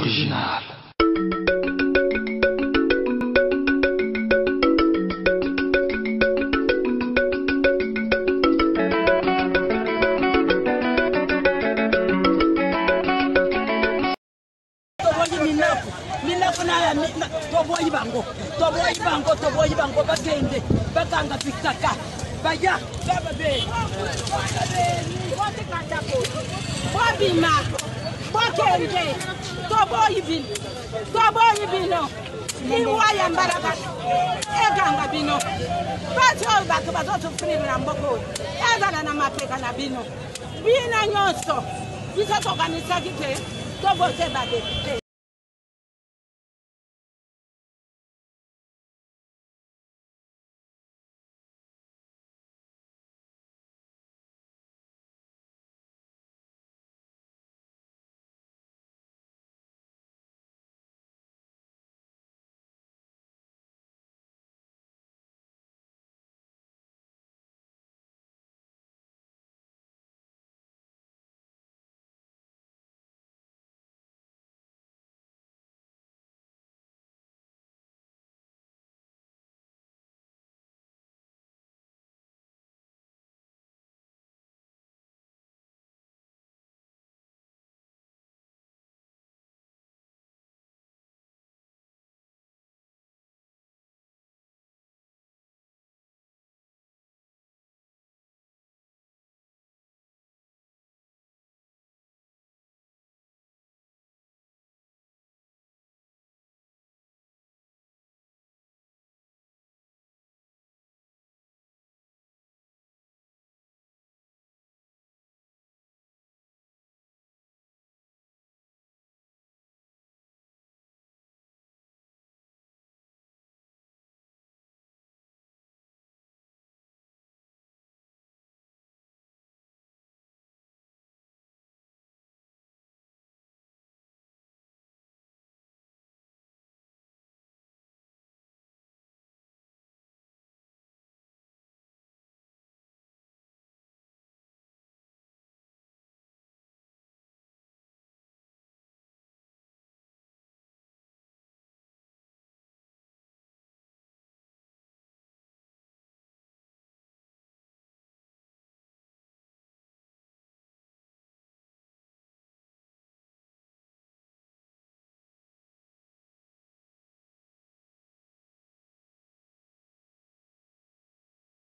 original. Toboyi bango bagende baganga pitaka baya gababe wabima bakende toboyi bino iwaya mbaraga eganga bino bato batu bazotufurira na mboko ezana na mapeka na bino bina nyonso bisotokanisa kite tobote badepite